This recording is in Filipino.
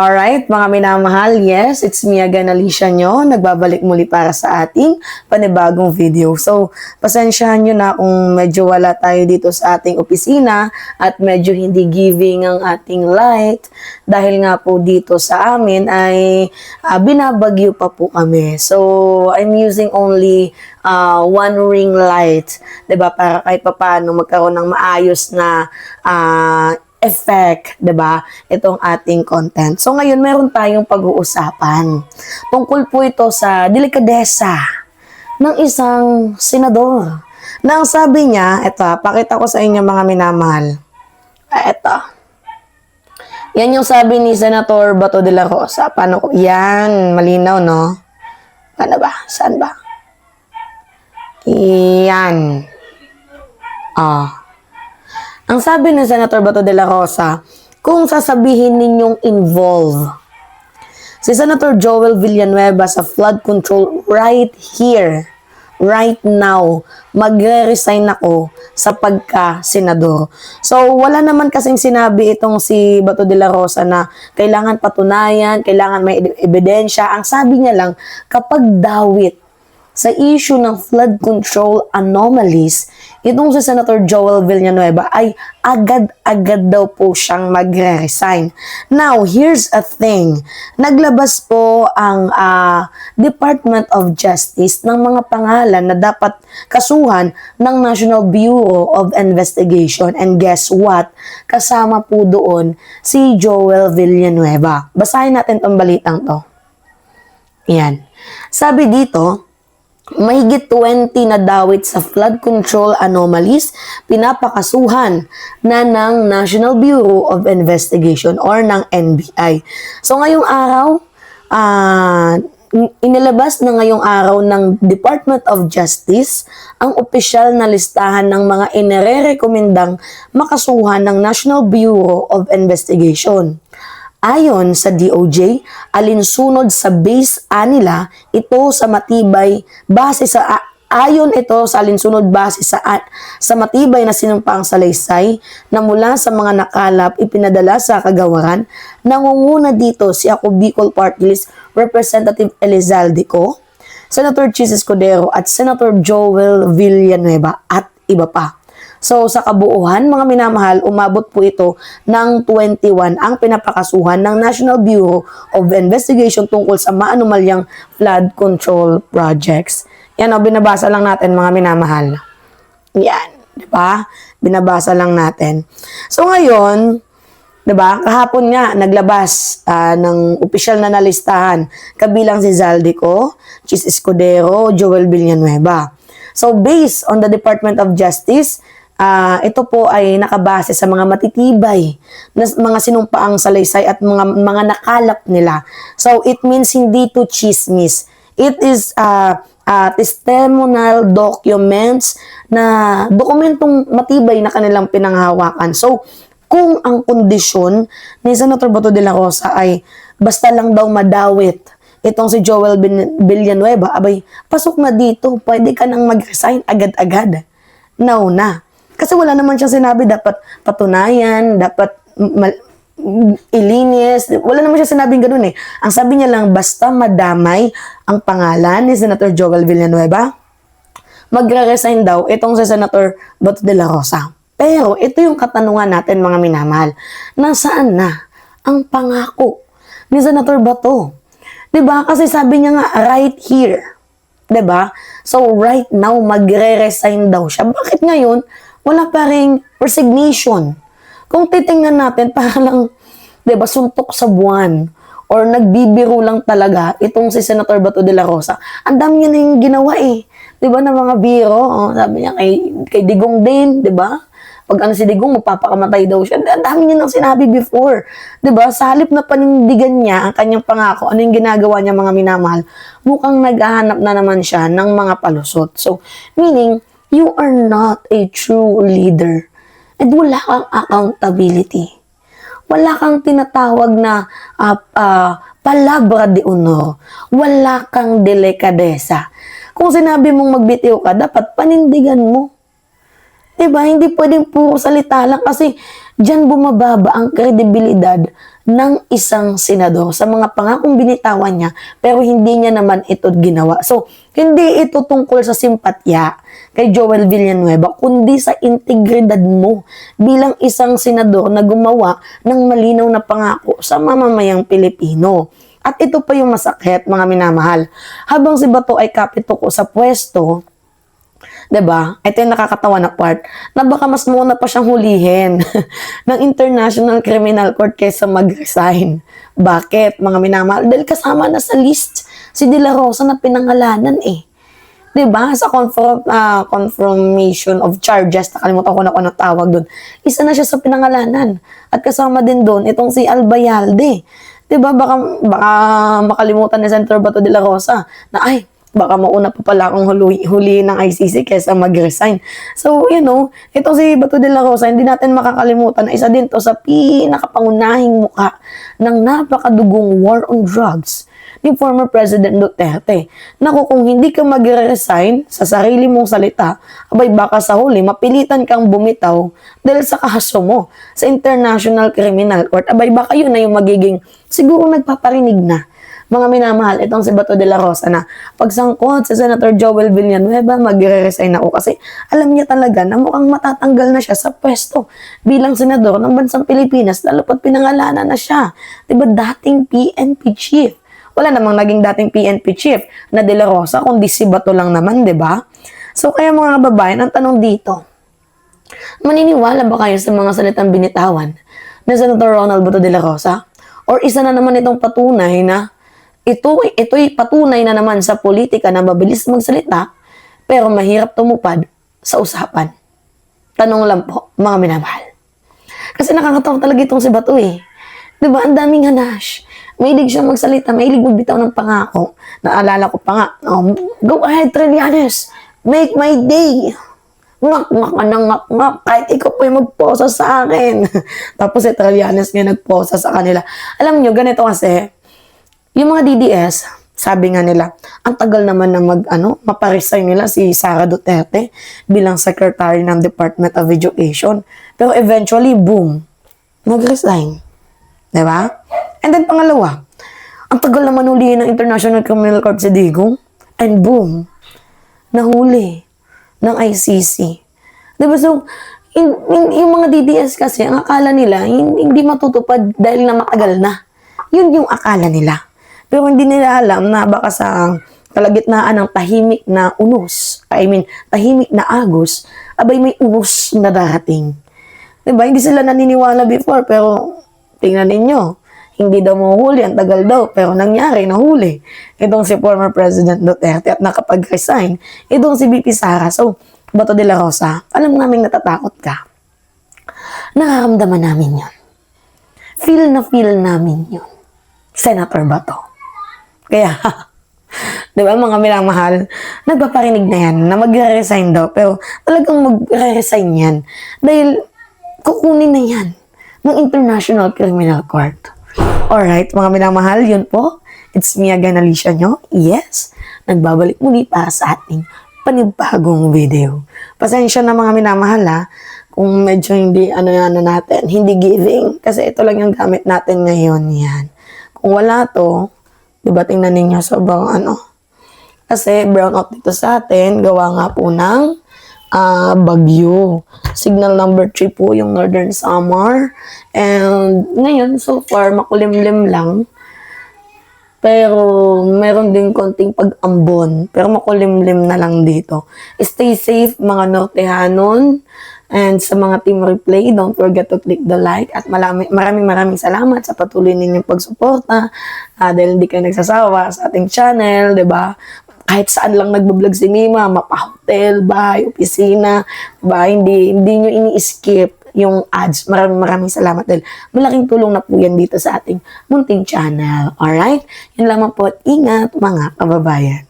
Alright, mga minamahal, yes, it's me again, Alicia nyo. Nagbabalik muli para sa ating panibagong video. So, pasensyahan nyo na kung medyo wala tayo dito sa ating opisina at medyo hindi giving ang ating light dahil nga po dito sa amin ay binabagyo pa po kami. So, I'm using only one ring light, 'di ba? Para kahit papaano magkaroon ng maayos na effect, 'di ba? Itong ating content. So ngayon meron tayong pag-uusapan. Tungkol po ito sa delikadesa ng isang senador. Nang sabi niya, ito, pakita ko sa inyo mga minamahal. Ito. Yan yung sabi ni Senator Bato de la Rosa. Paano ko? Yan, malinaw, no? Ano ba? Saan ba? Yan. Ang sabi ni Senator Bato de la Rosa, kung sasabihin ninyong involve si Senator Joel Villanueva sa flood control right here, right now, magre-resign ako sa pagka-senador. So, wala naman kasing sinabi itong si Bato de la Rosa na kailangan patunayan, kailangan may ebidensya. Ang sabi niya lang, kapag dawit sa issue ng flood control anomalies, itong si Senator Joel Villanueva ay agad-agad daw po siyang magre-resign. Now, here's a thing. Naglabas po ang Department of Justice ng mga pangalan na dapat kasuhan ng National Bureau of Investigation. And guess what? Kasama po doon si Joel Villanueva. Basahin natin tong balitang to. Yan. Sabi dito, mahigit 20 na dawit sa flood control anomalies pinapakasuhan na ng National Bureau of Investigation or ng NBI. So ngayong araw, inilabas na ngayong araw ng Department of Justice ang opisyal na listahan ng mga inirerekomendang makasuhan ng National Bureau of Investigation. Ayon sa DOJ, alinsunod sa base nila ito sa matibay ayon ito sa alinsunod base sa matibay na sinumpaang salaysay na mula sa mga nakalap ipinadala sa kagawaran. Nangunguna dito si Ako Bicol Party List Representative Elizalde Co, Senator Chis Escudero at Senator Joel Villanueva at iba pa. So, sa kabuuan, mga minamahal, umabot po ito ng 21 ang pinapakasuhan ng National Bureau of Investigation tungkol sa maanumalyang flood control projects. Yan o, binabasa lang natin, mga minamahal. Yan, di ba? Binabasa lang natin. So, ngayon, di ba, kahapon nga, naglabas ng opisyal na nalistahan, kabilang si Zaldico, Chis Escudero, Joel Villanueva. So, based on the Department of Justice, ito po ay nakabase sa mga matitibay na mga sinumpaang salaysay at mga nakalap nila. So, it means hindi to chismis. It is testimonial documents na dokumentong matibay na kanilang pinanghawakan. So, kung ang kondisyon ni Senator Bato de la Rosa ay basta lang daw madawit itong si Joel Villanueva, abay, pasok na dito, pwede ka nang mag-resign agad-agad. No na. Kasi wala naman siyang sinabi, dapat patunayan, dapat ilinis. Wala naman siya sinabing ganun eh. Ang sabi niya lang, basta madamay ang pangalan ni Senator Joel Villanueva, magre-resign daw itong si Senator Bato de la Rosa. Pero ito yung katanungan natin, mga minamahal. Nasaan na ang pangako ni Senator Bato? Diba? Kasi sabi niya nga, right here. Diba? So, right now, magre-resign daw siya. Bakit ngayon, wala pa ring resignation? Kung titingnan natin, parang, diba, suntok sa buwan or nagbibiro lang talaga itong si Senator Bato de la Rosa. Ang dami niya na yung ginawa eh. Diba, na mga biro. Oh, sabi niya kay Digong din, diba? Pag ano si Digong, magpapakamatay daw siya. Ang dami niya nang sinabi before. Diba? Sa halip na panindigan niya ang kanyang pangako, ano yung ginagawa niya, mga minamahal, mukhang naghahanap na naman siya ng mga palusot. So, meaning, you are not a true leader. And wala kang accountability. Wala kang tinatawag na palabra de honor. Wala kang delikadesa. Kung sinabi mong magbitiw ka, dapat panindigan mo. Diba? Hindi pwedeng puro salita lang kasi dyan bumababa ang kredibilidad ng isang senador sa mga pangakong binitawan niya pero hindi niya naman ito ginawa. So, hindi ito tungkol sa simpatya kay Joel Villanueva, kundi sa integridad mo bilang isang senador na gumawa ng malinaw na pangako sa mamamayang Pilipino. At ito pa yung masakit, mga minamahal. Habang si Bato ay kapituko sa pwesto, 'di ba? Ito yung nakakatawa na part na baka mas muna pa siyang hulihin ng International Criminal Court kaysa mag-resign. Bakit, mga minamahal? Dahil kasama na sa list si De La Rosa na pinangalanan eh. 'Di ba? Sa confirmation of charges, nakalimutan ko na kung ano tawag doon. Isa na siya sa pinangalanan. At kasama din doon itong si Albayalde. 'Di ba? Baka makalimutan ni Senator Bato de la Rosa na baka mauna pa pala akong huli ng ICC kaysa mag-resign. So, itong si Bato de la Rosa, hindi natin makakalimutan na isa din to sa pinakapangunahing muka ng napakadugong war on drugs ni former President Duterte. Naku, kung hindi ka mag-resign sa sarili mong salita, baka sa huli, mapilitan kang bumitaw dahil sa kaso mo sa International Criminal Court. Baka yun na yung magiging, siguro nagpaparinig na. Mga minamahal, itong si Bato de la Rosa na pagsangkot sa Senator Joel Villanueva, magre-resign ako kasi alam niya talaga na mukhang matatanggal na siya sa pwesto bilang senador ng bansang Pilipinas, lalo pat pinangalanan na siya. Diba, dating PNP chief. Wala namang naging dating PNP chief na De La Rosa, kundi si Bato lang naman, di ba? So, kaya mga kababayan, ang tanong dito, maniniwala ba kayo sa mga salitang binitawan na Senator Ronald Bato de la Rosa? Or isa na naman itong patunay na ito'y patunay na naman sa politika na mabilis magsalita pero mahirap tumupad sa usapan? Tanong lang po, mga minamahal. Kasi nakakatawa talaga itong si Bato eh. Diba, ang daming hanash. Mahilig siyang magsalita, mahilig magbitaw ng pangako. Naalala ko pa nga, go ahead, Trillanes, make my day. Ngak-ngak ka ng ngak-ngak, kahit ikaw po yung magposa sa akin. Tapos si Trillanes nga nagposa sa kanila. Alam nyo, ganito kasi, yung mga DDS, sabi nga nila, ang tagal naman na maparesign nila si Sara Duterte bilang Secretary ng Department of Education. Pero eventually, boom, nag-resign. Diba? And then pangalawa, ang tagal naman hulihin ng International Criminal Court si Digong, and boom, nahuli ng ICC. Diba? So, yung mga DDS kasi, ang akala nila, hindi matutupad dahil na matagal na. Yun yung akala nila. Pero hindi nila alam na baka sa kalagitnaan ng tahimik na tahimik na agos, may unos na darating. Diba? Hindi sila naniniwala before, pero tingnan ninyo, hindi daw mahuhuli, ang tagal daw, pero nangyari, nahuli. Itong si former President Duterte at nakapag-resign, itong si BP Sara. So, Bato de la Rosa, alam namin natatakot ka. Nakaramdaman namin yun. Feel namin yun. Senator Bato. Kaya, di ba mga minamahal, nagpaparinig na yan na magre-resign daw, pero talagang magre-resign yan dahil kukunin na yan ng International Criminal Court. Alright, mga minamahal, yun po. It's me again, Alicia nyo. Yes, nagbabalik muli para sa ating panibagong video. Pasensya na mga minamahal kung medyo hindi hindi giving. Kasi ito lang yung gamit natin ngayon yan. Kung wala to, diba tingnan ninyo sobrang kasi brownout dito sa atin, gawa nga po ng bagyo. Signal number 3 po yung Northern Samar. And ngayon, so far, makulimlim lang. Pero meron din konting pag-ambon. Pero makulimlim na lang dito. Stay safe mga Nortehanon. And sa mga team replay, don't forget to click the like. At maraming salamat sa patuloy ninyong pagsuporta. Dahil hindi kayo nagsasawa sa ating channel, diba? Kahit saan lang nagbablog si Mima, mapa-hotel, bahay, opisina, hindi nyo ini-skip yung ads. Maraming salamat dahil malaking tulong na po yan dito sa ating munting channel. Alright? Yun lamang po at ingat mga kababayan.